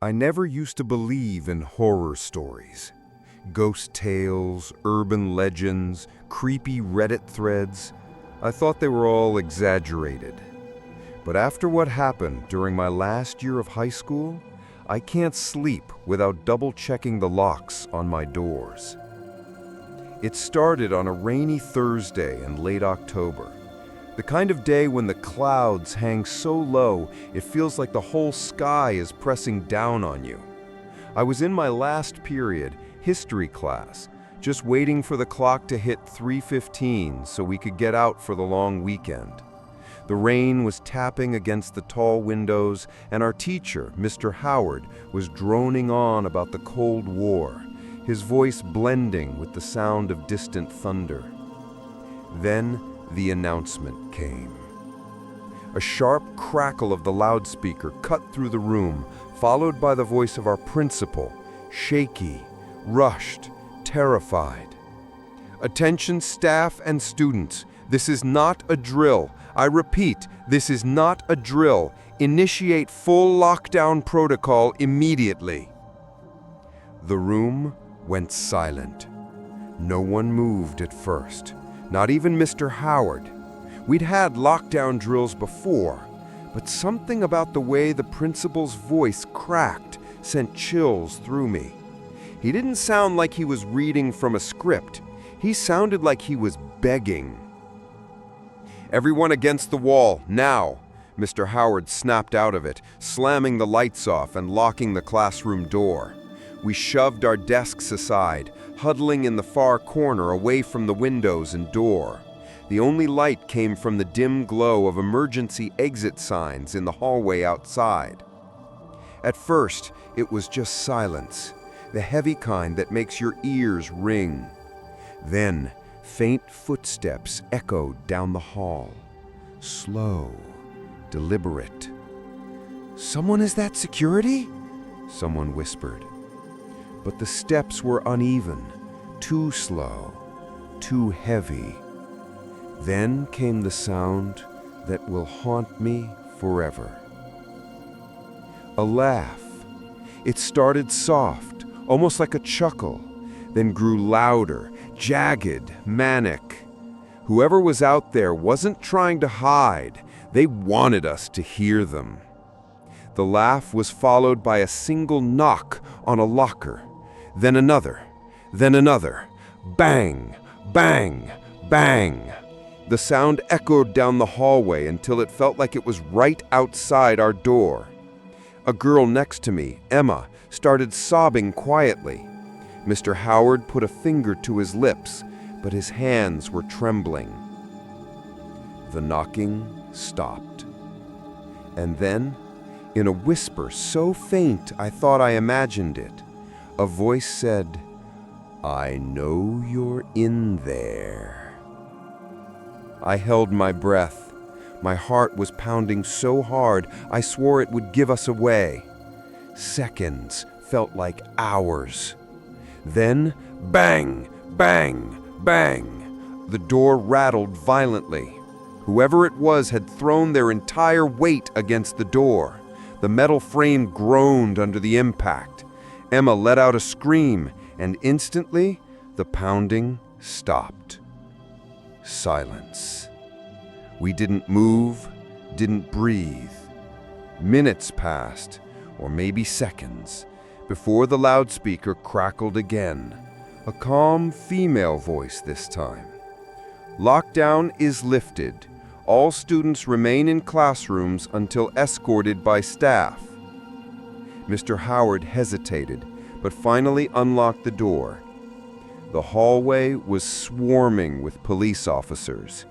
I never used to believe in horror stories. Ghost tales, urban legends, creepy Reddit threads. I thought they were all exaggerated. But after what happened during my last year of high school, I can't sleep without double-checking the locks on my doors. It started on a rainy Thursday in late October. The kind of day when the clouds hang so low it feels like the whole sky is pressing down on you. I was in my last period, history class, just waiting for the clock to hit 3:15 so we could get out for the long weekend. The rain was tapping against the tall windows, and our teacher, Mr. Howard, was droning on about the Cold War, his voice blending with the sound of distant thunder. Then the announcement came. A sharp crackle of the loudspeaker cut through the room, followed by the voice of our principal, shaky, rushed, terrified. "Attention staff and students, this is not a drill. I repeat, this is not a drill. Initiate full lockdown protocol immediately." The room went silent. No one moved at first, not even Mr. Howard. We'd had lockdown drills before, but something about the way the principal's voice cracked sent chills through me. He didn't sound like he was reading from a script. He sounded like he was begging. "Everyone against the wall, now!" Mr. Howard snapped out of it, slamming the lights off and locking the classroom door. We shoved our desks aside, huddling in the far corner away from the windows and door. The only light came from the dim glow of emergency exit signs in the hallway outside. At first, it was just silence, the heavy kind that makes your ears ring. Then, faint footsteps echoed down the hall. Slow, deliberate. "Someone is that security?" someone whispered. But the steps were uneven, too slow, too heavy. Then came the sound that will haunt me forever. A laugh. It started soft, almost like a chuckle, then grew louder, jagged, manic. Whoever was out there wasn't trying to hide. They wanted us to hear them. The laugh was followed by a single knock on a locker, then another, then another. Bang, bang, bang. The sound echoed down the hallway until it felt like it was right outside our door. A girl next to me, Emma, started sobbing quietly. Mr. Howard put a finger to his lips, but his hands were trembling. The knocking stopped. And then, in a whisper so faint I thought I imagined it, a voice said, "I know you're in there." I held my breath. My heart was pounding so hard I swore it would give us away. Seconds felt like hours. Then, bang, bang, bang. The door rattled violently. Whoever it was had thrown their entire weight against the door. The metal frame groaned under the impact. Emma let out a scream, and instantly, the pounding stopped. Silence. We didn't move, didn't breathe. Minutes passed, or maybe seconds, before the loudspeaker crackled again. A calm female voice this time. "Lockdown is lifted. All students remain in classrooms until escorted by staff." Mr. Howard hesitated, but finally unlocked the door. The hallway was swarming with police officers.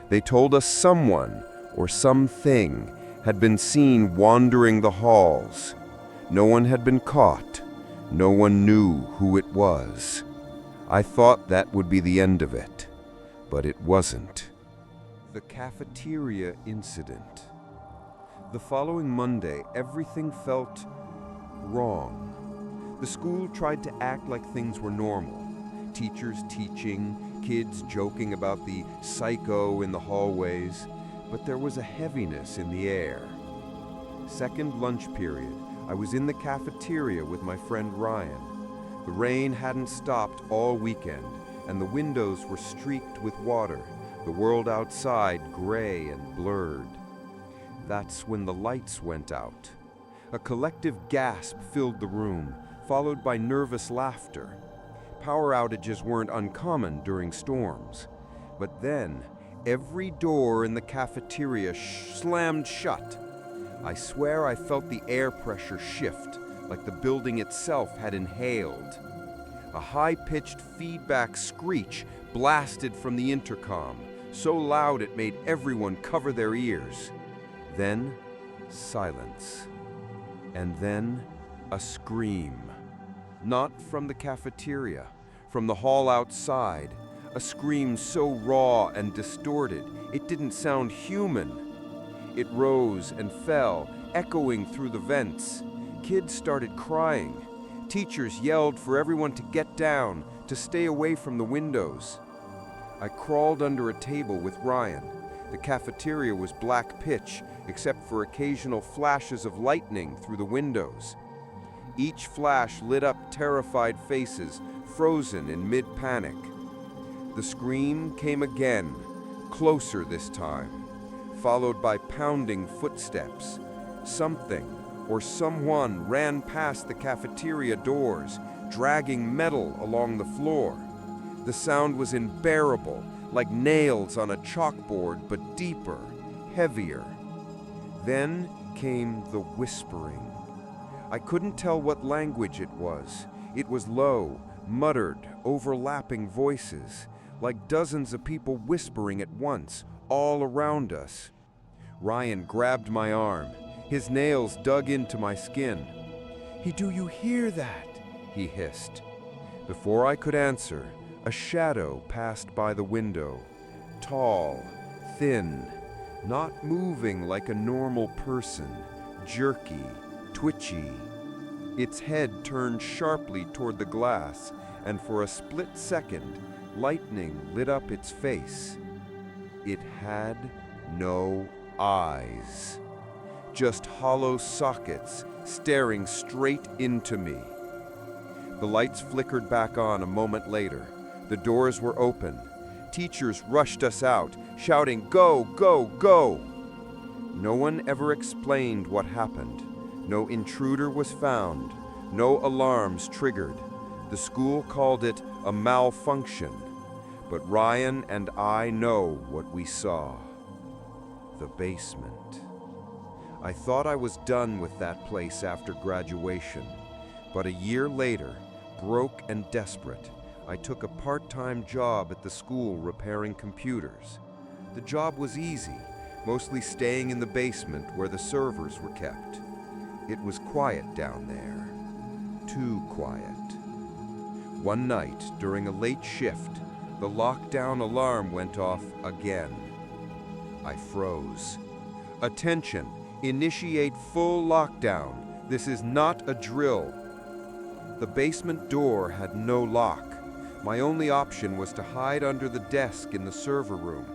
They told us someone, or something, had been seen wandering the halls. No one had been caught. No one knew who it was. I thought that would be the end of it, but it wasn't. The cafeteria incident. The following Monday, everything felt wrong. The school tried to act like things were normal. Teachers teaching, kids joking about the psycho in the hallways, but there was a heaviness in the air. Second lunch period, I was in the cafeteria with my friend Ryan. The rain hadn't stopped all weekend, and the windows were streaked with water, the world outside gray and blurred. That's when the lights went out. A collective gasp filled the room, followed by nervous laughter. Power outages weren't uncommon during storms. But then, every door in the cafeteria slammed shut. I swear I felt the air pressure shift, like the building itself had inhaled. A high-pitched feedback screech blasted from the intercom, so loud it made everyone cover their ears. Then, silence. And then, a scream. Not from the cafeteria, from the hall outside. A scream so raw and distorted, it didn't sound human. It rose and fell, echoing through the vents. Kids started crying. Teachers yelled for everyone to get down, to stay away from the windows. I crawled under a table with Ryan. The cafeteria was black pitch, except for occasional flashes of lightning through the windows. Each flash lit up terrified faces, frozen in mid-panic. The scream came again, closer this time, followed by pounding footsteps. Something or someone ran past the cafeteria doors, dragging metal along the floor. The sound was unbearable, like nails on a chalkboard, but deeper, heavier. Then came the whispering. I couldn't tell what language it was. It was low, muttered, overlapping voices, like dozens of people whispering at once, all around us. Ryan grabbed my arm. His nails dug into my skin. "Do you hear that?" he hissed. Before I could answer, a shadow passed by the window. Tall, thin, not moving like a normal person, jerky, twitchy. Its head turned sharply toward the glass, and for a split second, lightning lit up its face. It had no eyes, just hollow sockets staring straight into me. The lights flickered back on a moment later. The doors were open. Teachers rushed us out, shouting, "Go, go, go!" No one ever explained what happened. No intruder was found. No alarms triggered. The school called it a malfunction. But Ryan and I know what we saw. The basement. I thought I was done with that place after graduation. But a year later, broke and desperate, I took a part-time job at the school repairing computers. The job was easy, mostly staying in the basement where the servers were kept. It was quiet down there. Too quiet. One night, during a late shift, the lockdown alarm went off again. I froze. "Attention! Initiate full lockdown. This is not a drill." The basement door had no lock. My only option was to hide under the desk in the server room.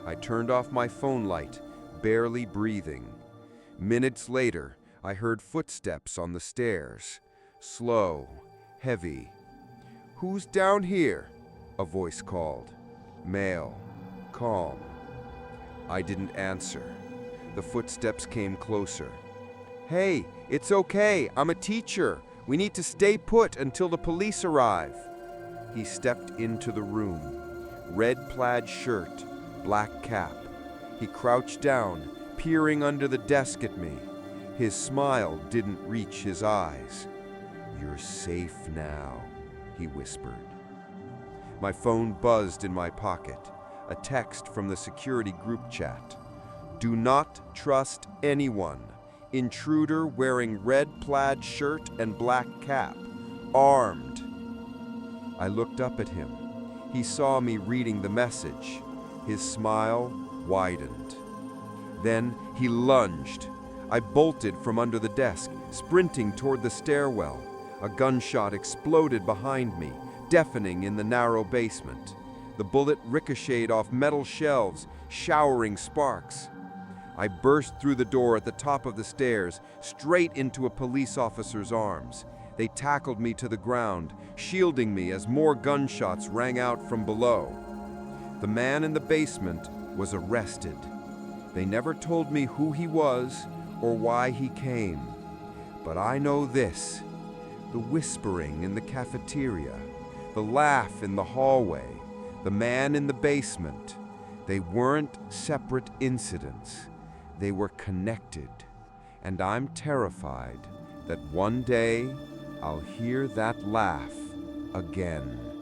I turned off my phone light, barely breathing. Minutes later, I heard footsteps on the stairs. Slow, heavy. "Who's down here?" a voice called. Male, calm. I didn't answer. The footsteps came closer. "Hey, it's okay. I'm a teacher. We need to stay put until the police arrive." He stepped into the room. Red plaid shirt, black cap. He crouched down, peering under the desk at me. His smile didn't reach his eyes. "You're safe now," he whispered. My phone buzzed in my pocket. A text from the security group chat. "Do not trust anyone. Intruder wearing red plaid shirt and black cap. Armed." I looked up at him. He saw me reading the message. His smile widened. Then he lunged. I bolted from under the desk, sprinting toward the stairwell. A gunshot exploded behind me, deafening in the narrow basement. The bullet ricocheted off metal shelves, showering sparks. I burst through the door at the top of the stairs, straight into a police officer's arms. They tackled me to the ground, shielding me as more gunshots rang out from below. The man in the basement was arrested. They never told me who he was or why he came. But I know this: the whispering in the cafeteria, the laugh in the hallway, the man in the basement, they weren't separate incidents. They were connected. And I'm terrified that one day I'll hear that laugh again.